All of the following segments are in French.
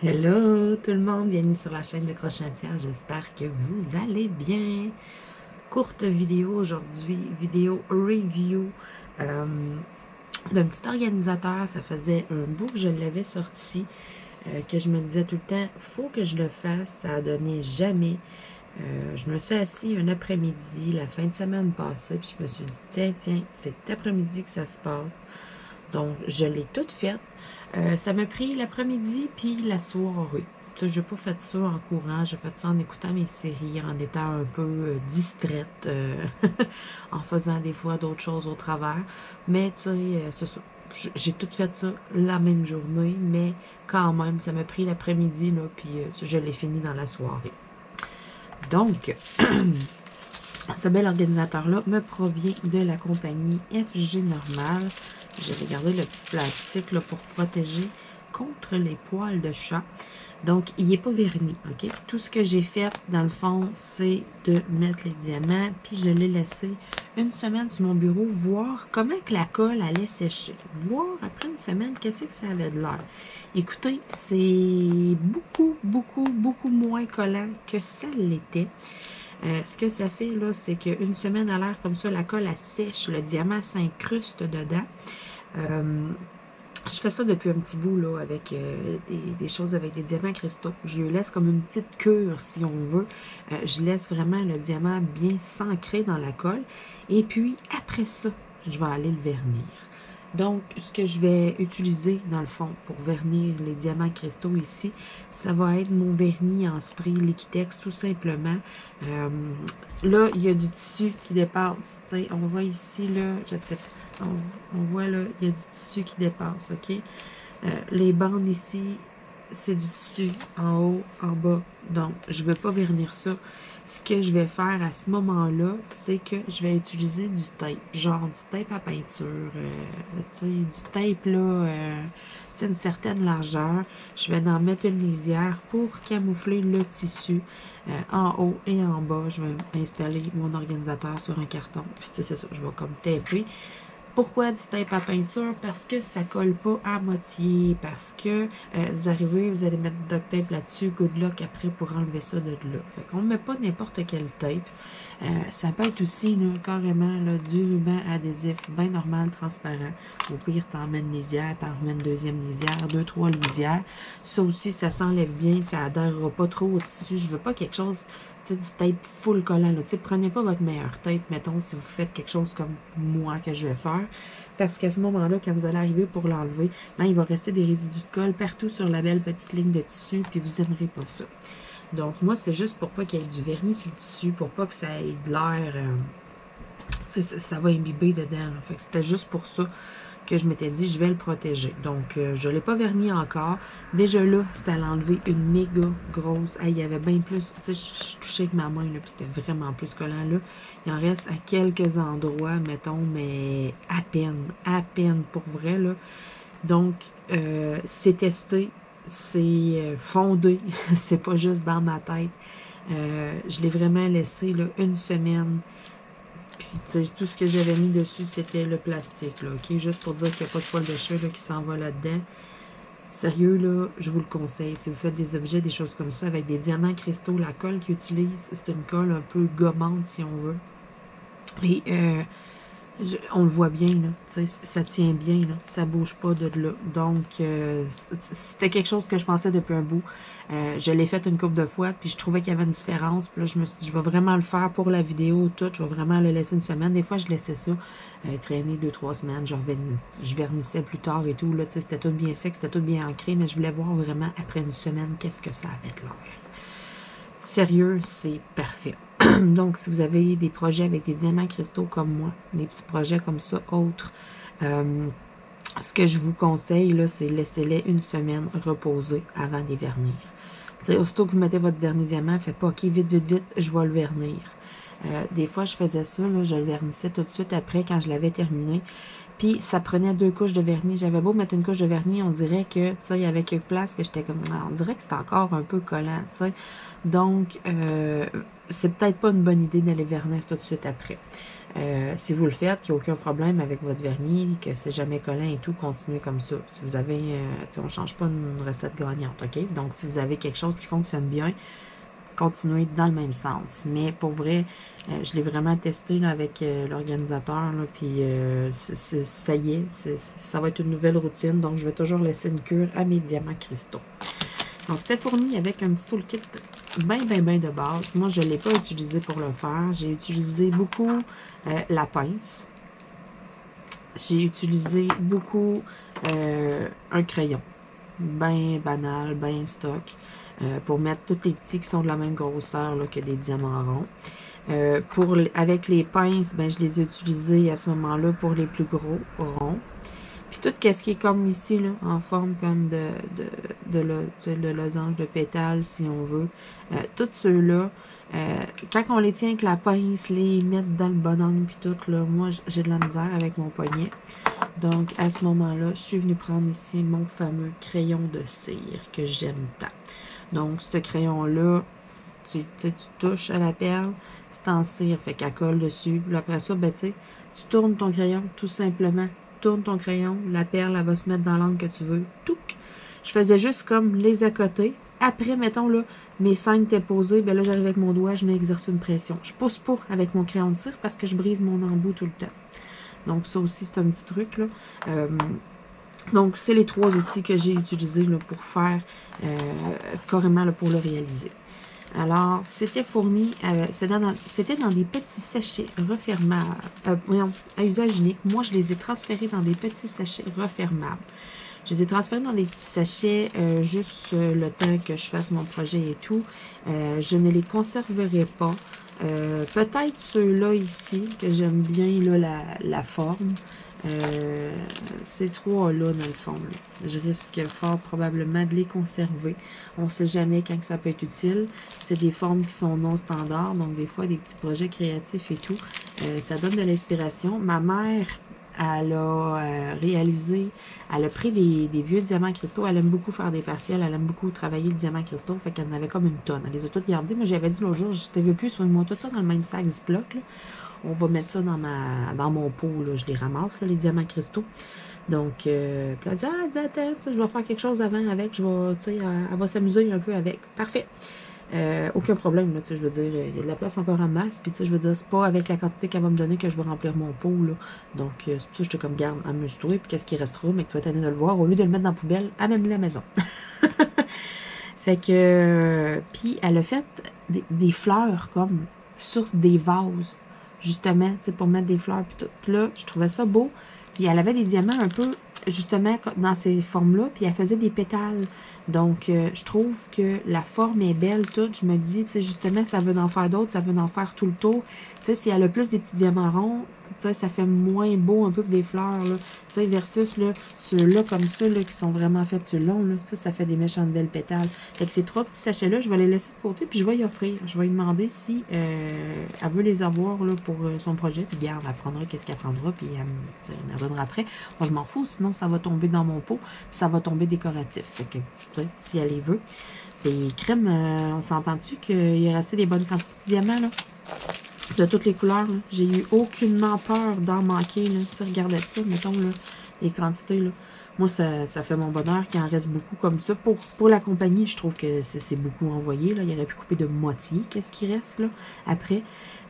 Hello tout le monde, bienvenue sur la chaîne de Crochantière, j'espère que vous allez bien. Courte vidéo aujourd'hui, vidéo review d'un petit organisateur. Ça faisait un bout que je l'avais sorti, que je me disais tout le temps, faut que je le fasse, ça a donné jamais. Je me suis assis un après-midi, la fin de semaine passée, puis je me suis dit, tiens, c'est cet après-midi que ça se passe. Donc, je l'ai toute faite. Ça m'a pris l'après-midi puis la soirée. Tu sais, j'ai pas fait ça en courant, j'ai fait ça en écoutant mes séries, en étant un peu distraite, en faisant des fois d'autres choses au travers. Mais tu sais, c'est ça. J'ai tout fait ça la même journée, mais quand même, ça m'a pris l'après-midi, là, puis je l'ai fini dans la soirée. Donc, ce bel organisateur-là me provient de la compagnie FG Normal. J'avais gardé le petit plastique là, pour protéger contre les poils de chat. Donc, il n'est pas verni, ok? Tout ce que j'ai fait, dans le fond, c'est de mettre les diamants, puis je l'ai laissé une semaine sur mon bureau, voir comment que la colle allait sécher. Voir, après une semaine, qu'est-ce que ça avait de l'air. Écoutez, c'est beaucoup moins collant que ça l'était. Ce que ça fait, là, c'est qu'une semaine à l'air comme ça, la colle, elle sèche, le diamant s'incruste dedans. Je fais ça depuis un petit bout, là, avec des choses avec des diamants cristaux. Je lui laisse comme une petite cure, si on veut. Je laisse vraiment le diamant bien s'ancrer dans la colle. Et puis, après ça, je vais aller le vernir. Donc, ce que je vais utiliser, dans le fond, pour vernir les diamants cristaux ici, ça va être mon vernis en spray Liquitex, tout simplement. Là, il y a du tissu qui dépasse. T'sais, on voit ici, là, je sais pas, on voit là, il y a du tissu qui dépasse, OK? Les bandes ici, c'est du tissu en haut, en bas. Donc, je ne vais pas vernir ça. Ce que je vais faire à ce moment-là, c'est que je vais utiliser du tape. Genre du tape à peinture. Tu sais, du tape, là, une certaine largeur. Je vais en mettre une lisière pour camoufler le tissu. En haut et en bas, je vais installer mon organisateur sur un carton. Puis, tu sais, c'est ça, je vais comme taper. Pourquoi du tape à peinture? Parce que ça colle pas à moitié. Parce que vous arrivez, vous allez mettre du duct tape là-dessus. Good luck après pour enlever ça de là. Fait qu'on ne met pas n'importe quel tape. Ça peut être aussi là, carrément là, du ruban adhésif bien normal, transparent. Au pire, t'en mets une lisière, t'en remets une deuxième lisière, 2-3 lisières. Ça aussi, ça s'enlève bien, ça adhérera pas trop au tissu. Je veux pas quelque chose, du tape full collant. Là. Prenez pas votre meilleur tape, mettons, si vous faites quelque chose comme moi que je vais faire. Parce qu'à ce moment-là, quand vous allez arriver pour l'enlever, ben, il va rester des résidus de colle partout sur la belle petite ligne de tissu, puis vous n'aimerez pas ça. Donc, moi, c'est juste pour pas qu'il y ait du vernis sur le tissu, pour pas que ça ait de l'air... ça va imbiber dedans. Là. Fait que c'était juste pour ça que je m'étais dit, je vais le protéger. Donc, je ne l'ai pas verni encore. Déjà là, ça l'a enlevé une méga grosse... il y avait bien plus... Tu sais, je touchais avec ma main, là, puis c'était vraiment plus collant, là. Il en reste à quelques endroits, mettons, mais à peine, pour vrai, là. Donc, c'est testé, c'est fondé, c'est pas juste dans ma tête. Je l'ai vraiment laissé, là, une semaine. Puis, tout ce que j'avais mis dessus, c'était le plastique, là, OK? Juste pour dire qu'il n'y a pas de poil de chat, là, qui s'en va là-dedans. Sérieux, là, je vous le conseille. Si vous faites des objets, des choses comme ça, avec des diamants cristaux, la colle qu'ils utilisent, c'est une colle un peu gommante, si on veut. Et, on le voit bien, là, ça tient bien, là, ça bouge pas de là. Donc, c'était quelque chose que je pensais depuis un bout. Je l'ai fait une couple de fois, puis je trouvais qu'il y avait une différence. Puis là, je me suis dit, je vais vraiment le faire pour la vidéo, tout. Je vais vraiment le laisser une semaine. Des fois, je laissais ça traîner 2-3 semaines. Je vernissais plus tard et tout. Là, c'était tout bien sec, c'était tout bien ancré, mais je voulais voir vraiment, après une semaine, qu'est-ce que ça avait de l'air. Sérieux, c'est parfait. Donc, si vous avez des projets avec des diamants cristaux comme moi, des petits projets comme ça, autres, ce que je vous conseille, là, c'est laissez-les une semaine reposer avant de les vernir. T'sais, aussitôt que vous mettez votre dernier diamant, faites pas « OK, vite, je vais le vernir ». Des fois, je faisais ça, là, je le vernissais tout de suite après quand je l'avais terminé. Puis, ça prenait 2 couches de vernis. J'avais beau mettre une couche de vernis, on dirait que, tu sais, il y avait quelques places que j'étais comme, on dirait que c'était encore un peu collant, tu sais. Donc, c'est peut-être pas une bonne idée d'aller vernir tout de suite après. Si vous le faites, il n'y a aucun problème avec votre vernis, que c'est jamais collant et tout, continuez comme ça. Si vous avez, on ne change pas une recette gagnante, OK? Donc, si vous avez quelque chose qui fonctionne bien, continuez dans le même sens. Mais pour vrai, je l'ai vraiment testé là, avec l'organisateur, puis ça y est, ça va être une nouvelle routine. Donc, je vais toujours laisser une cure à mes diamants cristaux. Donc, c'était fourni avec un petit toolkit bien de base. Moi, je ne l'ai pas utilisé pour le faire. J'ai utilisé beaucoup la pince. J'ai utilisé beaucoup un crayon. Bien banal, bien stock. Pour mettre tous les petits qui sont de la même grosseur là, que des diamants ronds. Avec les pinces, ben, je les ai utilisés à ce moment-là pour les plus gros ronds. Puis tout ce qui est comme ici, là, en forme comme de losange, de pétale, si on veut. Tous ceux-là, quand on les tient avec la pince, les mettre dans le bon angle, puis tout, là, moi, j'ai de la misère avec mon poignet. Donc, à ce moment-là, je suis venue prendre ici mon fameux crayon de cire que j'aime tant. Donc, ce crayon-là, tu touches à la perle, c'est en cire, fait qu'elle colle dessus. Puis après ça, ben, tu tournes ton crayon, tout simplement. Tourne ton crayon, la perle, elle va se mettre dans l'angle que tu veux. Touc! Je faisais juste comme les à côté. Après, mettons, là, mes 5 étaient posés, ben là, j'arrive avec mon doigt, je m'exerce une pression. Je pousse pas avec mon crayon de cire parce que je brise mon embout tout le temps. Donc, ça aussi, c'est un petit truc, là. Donc, c'est les 3 outils que j'ai utilisés là, pour faire carrément là, pour le réaliser. Alors, c'était fourni, c'était dans des petits sachets refermables, à usage unique. Moi, je les ai transférés dans des petits sachets refermables. Je les ai transférés dans des petits sachets juste le temps que je fasse mon projet et tout. Je ne les conserverai pas. Peut-être ceux-là ici, que j'aime bien là, la forme. Ces 3-là, dans le fond, là, je risque fort probablement de les conserver. On ne sait jamais quand ça peut être utile. C'est des formes qui sont non standards, donc des fois, des petits projets créatifs et tout. Ça donne de l'inspiration. Ma mère, elle a réalisé, elle a pris des vieux diamants cristaux. Elle aime beaucoup faire des partiels, elle aime beaucoup travailler le diamant cristaux, fait qu'elle en avait comme une tonne. Elle les a toutes gardées. Moi, j'avais dit l'autre jour, je ne veux plus, soigne-moi tout ça dans le même sac Ziploc, là. On va mettre ça dans mon pot, là. Je les ramasse, là, les diamants cristaux. Donc, puis elle dit, attends, je vais faire quelque chose avant avec. Je vais, tu sais, elle va s'amuser un peu avec. Parfait. Aucun problème, là, tu sais, je veux dire, il y a de la place encore en masse. Puis, tu sais, je veux dire, c'est pas avec la quantité qu'elle va me donner que je vais remplir mon pot, là. Donc, c'est pour ça que je te comme garde, amuse-toi. Puis, qu'est-ce qui restera, mais que tu vas t'aller de le voir. Au lieu de le mettre dans la poubelle, amène-le à la maison. Fait que, puis, elle a fait des fleurs comme sur des vases. Justement, tu sais, pour mettre des fleurs puis tout. Puis là, je trouvais ça beau. Puis elle avait des diamants un peu, justement, dans ces formes-là. Puis elle faisait des pétales. Donc, je trouve que la forme est belle, toute. Je me dis, tu sais, justement, ça veut en faire d'autres. Ça veut en faire tout le tour. Tu sais, si elle a plus des petits diamants ronds, tu sais, ça fait moins beau un peu que des fleurs, là. Tu sais, versus, là, ceux-là, comme ça, là, qui sont vraiment faits sur le long, là. Ça fait des méchantes belles pétales. Fait que ces 3 petits sachets-là, je vais les laisser de côté, puis je vais y offrir. Je vais lui demander si elle veut les avoir, là, pour son projet. Puis, garde, elle prendra qu'est-ce qu'elle prendra, puis elle me redonnera après. Moi, je m'en fous, sinon, ça va tomber dans mon pot, puis ça va tomber décoratif. Fait que, tu sais, si elle les veut. Les crèmes, on s'entend-tu qu'il est resté des bonnes quantités de diamants, là? De toutes les couleurs, j'ai eu aucunement peur d'en manquer, là. Tu sais, regardez ça, mettons, là, les quantités, là. Moi, ça fait mon bonheur qu'il en reste beaucoup comme ça. Pour la compagnie, je trouve que c'est beaucoup envoyé, là. Il aurait pu couper de moitié, qu'est-ce qui reste, là, après.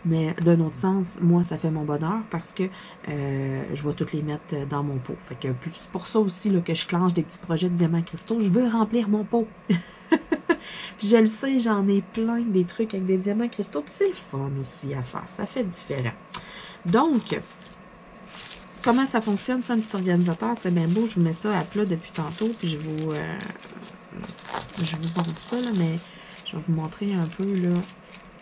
Mais d'un autre sens, moi, ça fait mon bonheur parce que je vais toutes les mettre dans mon pot. Fait que c'est pour ça aussi là, que je clenche des petits projets de diamants cristaux. Je veux remplir mon pot. Puis je le sais, j'en ai plein des trucs avec des diamants cristaux. Puis c'est le fun aussi à faire. Ça fait différent. Donc, comment ça fonctionne, ça, un petit organisateur? C'est bien beau. Je vous mets ça à plat depuis tantôt. Puis je vous montre ça, là, mais je vais vous montrer un peu, là,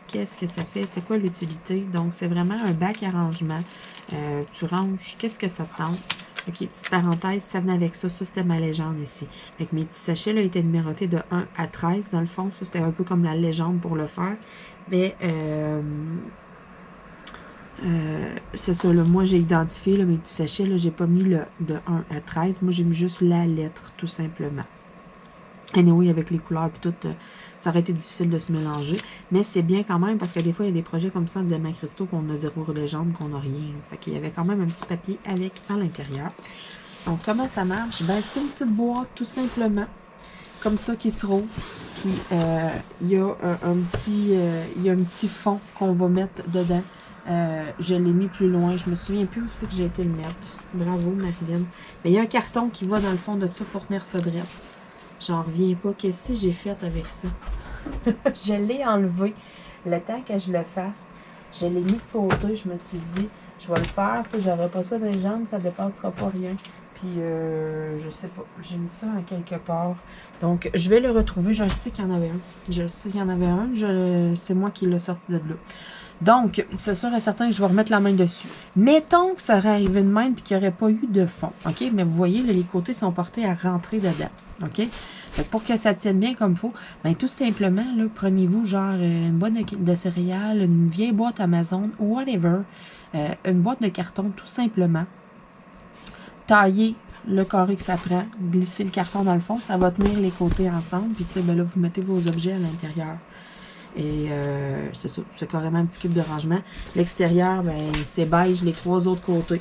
qu'est-ce que ça fait, c'est quoi l'utilité. Donc, c'est vraiment un bac arrangement. Tu ranges, qu'est-ce que ça te tente? Ok, petite parenthèse, ça venait avec ça. Ça, c'était ma légende ici. Avec mes petits sachets, là, étaient numérotés de 1 à 13, dans le fond. Ça, c'était un peu comme la légende pour le faire. Mais, c'est ça, là, moi, j'ai identifié, là, mes petits sachets, là, j'ai pas mis le de 1 à 13. Moi, j'ai mis juste la lettre, tout simplement. Anyway, avec les couleurs et tout, ça aurait été difficile de se mélanger. Mais c'est bien quand même parce que des fois, il y a des projets comme ça en diamants cristaux qu'on a zéro légende, qu'on n'a rien. Là. Fait qu'il y avait quand même un petit papier avec à l'intérieur. Donc, comment ça marche? Ben, c'est une petite boîte tout simplement. Comme ça qui se roule. Puis, il y a un petit fond qu'on va mettre dedans. Je l'ai mis plus loin. Je me souviens plus où c'est que j'ai été le mettre. Bravo, Marilyn. Mais il y a un carton qui va dans le fond de ça pour tenir ça droit. J'en reviens pas. Qu'est-ce que j'ai fait avec ça? Je l'ai enlevé. Le temps que je le fasse, je l'ai mis de côté. Je me suis dit, je vais le faire. Tu sais, j'aurais pas ça dans les jambes, ça dépassera pas rien. Puis, je sais pas, j'ai mis ça à quelque part. Donc, je vais le retrouver. Je sais qu'il y en avait un. Je sais qu'il y en avait un. C'est moi qui l'ai sorti de là. Donc, c'est sûr et certain que je vais remettre la main dessus. Mettons que ça aurait arrivé de même et qu'il n'y aurait pas eu de fond. OK? Mais vous voyez, là, les côtés sont portés à rentrer dedans. OK? Fait que pour que ça tienne bien comme il faut, bien, tout simplement, là, prenez-vous genre une boîte de céréales, une vieille boîte Amazon, whatever, une boîte de carton, tout simplement. Taillez le carré que ça prend, glissez le carton dans le fond, ça va tenir les côtés ensemble, puis tu sais, ben là, vous mettez vos objets à l'intérieur. Et c'est ça, c'est carrément un petit cube de rangement. L'extérieur, ben, c'est beige les 3 autres côtés.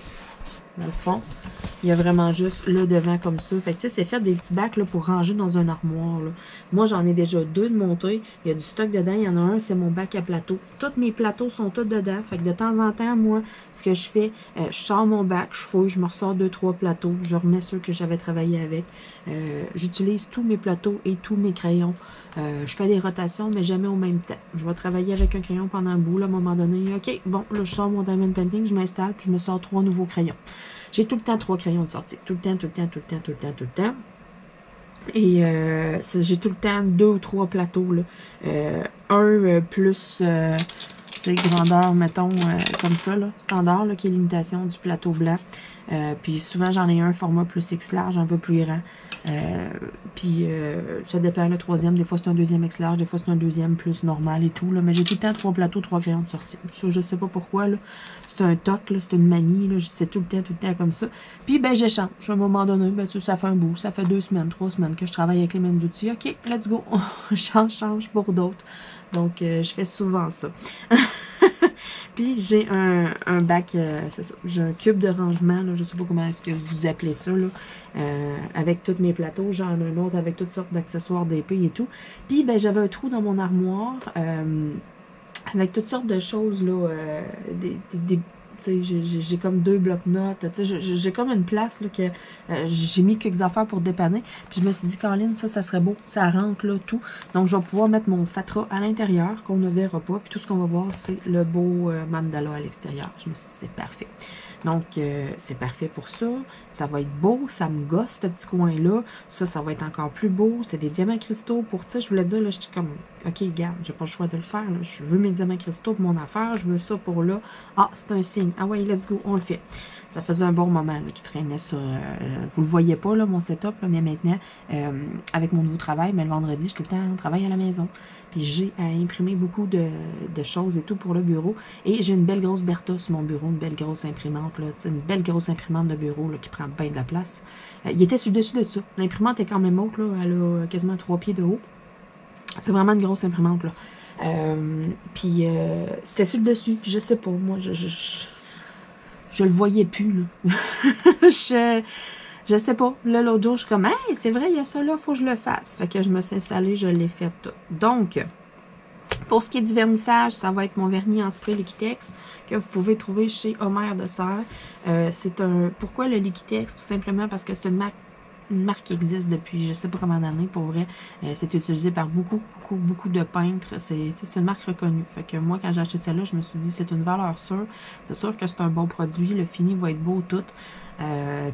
Dans le fond, il y a vraiment juste le devant comme ça. Fait que tu sais, c'est fait des petits bacs là, pour ranger dans un armoire. Là. Moi, j'en ai déjà 2 de montés. Il y a du stock dedans. Il y en a un, c'est mon bac à plateau. Tous mes plateaux sont tous dedans. Fait que de temps en temps, moi, ce que je fais, je sors mon bac, je fouille, je me ressors 2-3 plateaux. Je remets ceux que j'avais travaillé avec. J'utilise tous mes plateaux et tous mes crayons. Je fais des rotations, mais jamais au même temps. Je vais travailler avec un crayon pendant un bout, là, à un moment donné. OK, bon, là, je sors mon diamond painting, je m'installe, puis je me sors 3 nouveaux crayons. J'ai tout le temps 3 crayons de sortie. Tout le temps, tout le temps, tout le temps, tout le temps, tout le temps. Et j'ai tout le temps 2 ou 3 plateaux, là. Un plus, tu sais, grandeur, mettons, comme ça, là, standard, là, qui est l'imitation du plateau blanc. Puis souvent, j'en ai un format plus X large, un peu plus grand. Puis ça dépend, le troisième. Des fois, c'est un deuxième X large, des fois, c'est un deuxième plus normal et tout. Là. Mais j'ai tout le temps 3 plateaux, 3 crayons de sortie. Ça, je sais pas pourquoi. C'est un toc, c'est une manie. C'est tout le temps comme ça. Puis, ben, j'échange. À un moment donné, ben, tu sais, ça fait un bout. Ça fait 2 semaines, 3 semaines que je travaille avec les mêmes outils. OK, let's go. change pour d'autres. Donc, je fais souvent ça. Puis j'ai un bac, c'est ça, j'ai un cube de rangement, là, je sais pas comment est-ce que vous appelez ça, là, avec tous mes plateaux. J'en ai un autre avec toutes sortes d'accessoires d'épée et tout. Puis ben j'avais un trou dans mon armoire avec toutes sortes de choses, là, j'ai comme 2 blocs-notes. J'ai comme une place là, que j'ai mis quelques affaires pour dépanner. Puis je me suis dit, Caroline, ça serait beau. Ça rentre là, tout. Donc, je vais pouvoir mettre mon fatra à l'intérieur, qu'on ne verra pas. Puis tout ce qu'on va voir, c'est le beau mandala à l'extérieur. Je me suis dit, c'est parfait. Donc, c'est parfait pour ça. Ça va être beau. Ça me gosse, ce petit coin-là. Ça va être encore plus beau. C'est des diamants cristaux pour, tu sais, je voulais dire, là, je suis comme, OK, regarde, j'ai pas le choix de le faire. Là. Je veux mes diamants cristaux pour mon affaire. Je veux ça pour là. Ah, c'est un signe. Ah ouais, let's go, on le fait. Ça faisait un bon moment là, qui traînait sur... vous le voyez pas, là, mon setup, là, mais maintenant, avec mon nouveau travail, mais le vendredi, je suis tout le temps en travail à la maison. Puis j'ai à imprimer beaucoup de choses et tout pour le bureau. Et j'ai une belle grosse Bertha sur mon bureau, une belle grosse imprimante, là, une belle grosse imprimante de bureau là, qui prend bien de la place. Il était sur le dessus de ça. L'imprimante est quand même haute, là, elle a quasiment 3 pieds de haut. C'est vraiment une grosse imprimante, là. Puis c'était sur le dessus. Je sais pas, moi, je le voyais plus, là. je sais pas. Là, l'autre jour, je suis comme, hey, c'est vrai, il y a ça là, faut que je le fasse. Fait que je me suis installée, je l'ai fait tout. Donc, pour ce qui est du vernissage, ça va être mon vernis en spray Liquitex que vous pouvez trouver chez Homer de Serre. Pourquoi le Liquitex? Tout simplement parce que c'est une marque qui existe depuis je sais pas combien d'années, pour vrai. C'est utilisé par beaucoup de peintres. C'est une marque reconnue. Fait que moi, quand j'ai acheté celle-là, je me suis dit, c'est une valeur sûre. C'est sûr que c'est un bon produit. Le fini va être beau tout.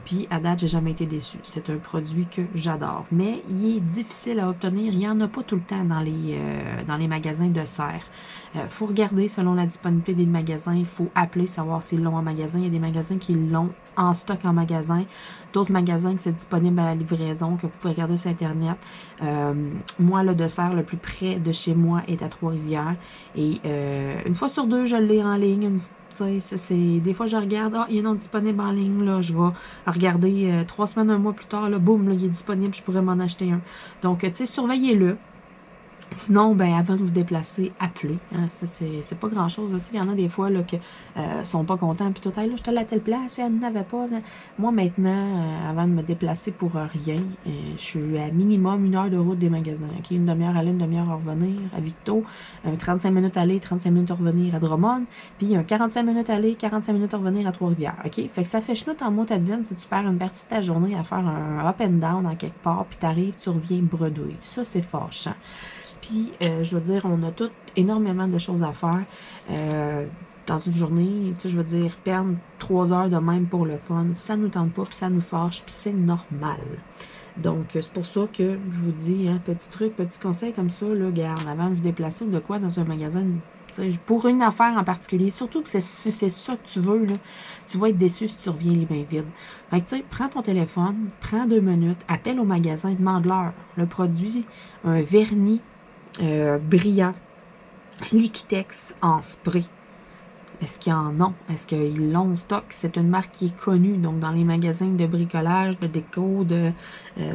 Puis, à date, j'ai jamais été déçue. C'est un produit que j'adore. Mais il est difficile à obtenir. Il n'y en a pas tout le temps dans les magasins de Serre. Faut regarder selon la disponibilité des magasins. Il faut appeler, savoir s'ils l'ont en magasin. Il y a des magasins qui l'ont en stock en magasin. D'autres magasins que c'est disponible à la livraison, que vous pouvez regarder sur Internet. Moi, le de Serre le plus près de chez moi est à Trois-Rivières. Et une fois sur deux, je l'ai en ligne. Tu sais, des fois, je regarde, il est non disponible en ligne, là, je vais regarder 3 semaines, un mois plus tard, là, boum, là, il est disponible, je pourrais m'en acheter un. Donc, tu sais, surveillez-le. Sinon, ben, avant de vous déplacer, appelez. Hein, ça, c'est pas grand-chose. Il y en a des fois là, qui sont pas contents. Puis tout à l'heure, je suis à telle place, elle n'avait pas. Là. Moi, maintenant, avant de me déplacer pour rien, je suis à minimum 1 heure de route des magasins. Okay? Une demi-heure aller, une demi-heure à revenir à Victo. 35 minutes aller, 35 minutes à revenir à Drummond. Puis 45 minutes aller, 45 minutes à revenir à Trois-Rivières. Okay? Fait que ça fait chenoute en motadine si tu perds une partie de ta journée à faire un up and down en quelque part. Puis t'arrives, tu reviens bredouille. Ça, c'est fâchant. Puis, je veux dire, on a toutes énormément de choses à faire dans une journée. Tu sais, je veux dire, perdre 3 heures de même pour le fun, ça nous tente pas, puis ça nous fâche, puis c'est normal. Donc, c'est pour ça que je vous dis, hein, petit truc, petit conseil comme ça, là, garde, avant de vous déplacer ou de quoi dans un magasin, pour une affaire en particulier, surtout que si c'est ça que tu veux, là, tu vas être déçu si tu reviens les mains vides. Fait que, tu sais, prends ton téléphone, prends 2 minutes, appelle au magasin, demande-leur le produit, un vernis, brillant, Liquitex en spray. Est-ce qu'ils en ont? Est-ce qu'ils l'ont en stock? C'est une marque qui est connue, donc dans les magasins de bricolage, de déco,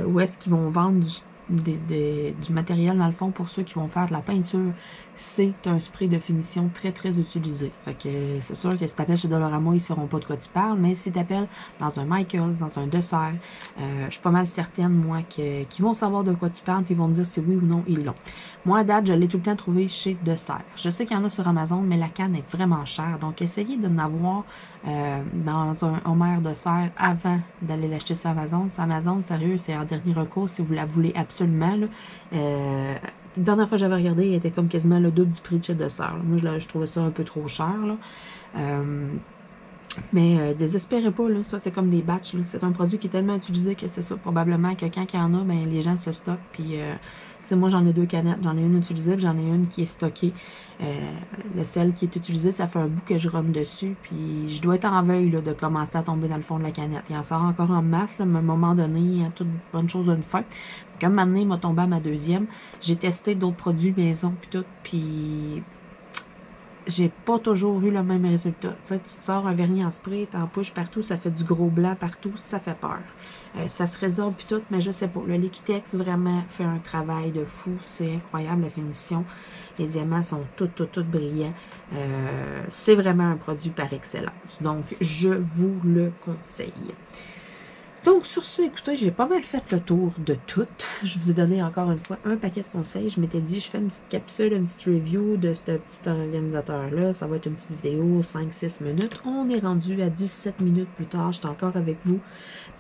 où est-ce qu'ils vont vendre du matériel dans le fond pour ceux qui vont faire de la peinture. C'est un spray de finition très très utilisé. Fait que c'est sûr que si tu appelles chez Dollarama, ils ne sauront pas de quoi tu parles, mais si tu appelles dans un Michaels, dans un Dessert, je suis pas mal certaine, moi, qu'ils vont savoir de quoi tu parles, puis ils vont te dire si oui ou non ils l'ont. Moi, à date, je l'ai tout le temps trouvé chez Dessert. Je sais qu'il y en a sur Amazon, mais la canne est vraiment chère. Donc, essayez de n'avoir dans un Homer Dessert avant d'aller l'acheter sur Amazon. Sur Amazon, sérieux, c'est en dernier recours si vous la voulez absolument. Là. La dernière fois que j'avais regardé, elle était comme quasiment le double du prix de chez Dessert. Là. Moi, je trouvais ça un peu trop cher. Là. Mais désespérez pas, là. Ça, c'est comme des batchs. C'est un produit qui est tellement utilisé que c'est ça. Probablement que quand il y en a, ben, les gens se stockent. Puis, moi, j'en ai 2 canettes. J'en ai une utilisée, puis j'en ai une qui est stockée. Celle qui est utilisée, ça fait un bout que je run dessus. Puis, je dois être en veille là, de commencer à tomber dans le fond de la canette. Il en sort encore en masse, là, mais à un moment donné, il y a toute bonne chose à une fin. Comme maintenant, il m'a tombé à ma deuxième. J'ai testé d'autres produits maison, puis tout. Puis, j'ai pas toujours eu le même résultat. Tu sais, tu te sors un vernis en spray, t'en pushes partout, ça fait du gros blanc partout, ça fait peur. Ça se résorbe puis tout, mais je sais pas. Le Liquitex vraiment fait un travail de fou. C'est incroyable la finition. Les diamants sont tout brillants. C'est vraiment un produit par excellence. Donc, je vous le conseille. Donc, sur ce, écoutez, j'ai pas mal fait le tour de tout. Je vous ai donné encore une fois un paquet de conseils. Je m'étais dit, je fais une petite capsule, une petite review de ce petit organisateur-là. Ça va être une petite vidéo, 5-6 minutes. On est rendu à 17 minutes plus tard. Je suis encore avec vous.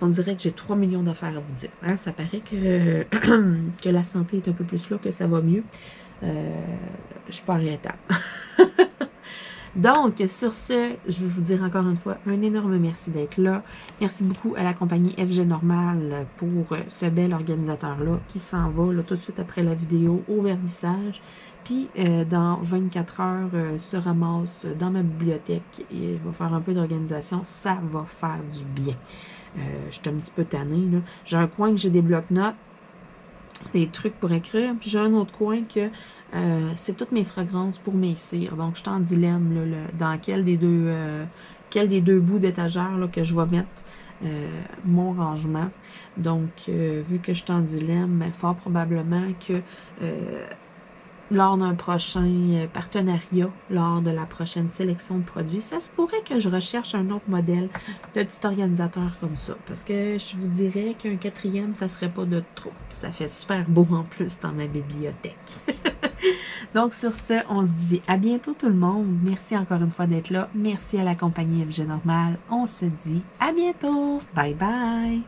On dirait que j'ai 3 millions d'affaires à vous dire. Hein? Ça paraît que la santé est un peu plus là, que ça va mieux. Je suis pas arrêtable. Donc, sur ce, je vais vous dire encore une fois un énorme merci d'être là. Merci beaucoup à la compagnie FG Normal pour ce bel organisateur-là qui s'en va là, tout de suite après la vidéo au vernissage. Puis, dans 24 heures, se ramasse dans ma bibliothèque et va faire un peu d'organisation. Ça va faire du bien. Je suis un petit peu tannée. J'ai un coin que j'ai des blocs-notes, des trucs pour écrire. Puis, j'ai un autre coin que... c'est toutes mes fragrances pour mes cires. Donc, je suis en dilemme là, dans quel des deux bouts d'étagère que je vais mettre mon rangement. Donc, vu que je suis en dilemme, fort probablement que lors d'un prochain partenariat, lors de la prochaine sélection de produits, ça se pourrait que je recherche un autre modèle de petit organisateur comme ça. Parce que je vous dirais qu'un 4e, ça serait pas de trop. Ça fait super beau en plus dans ma bibliothèque. Donc, sur ce, on se dit à bientôt tout le monde. Merci encore une fois d'être là. Merci à la compagnie FG Normal. On se dit à bientôt. Bye bye.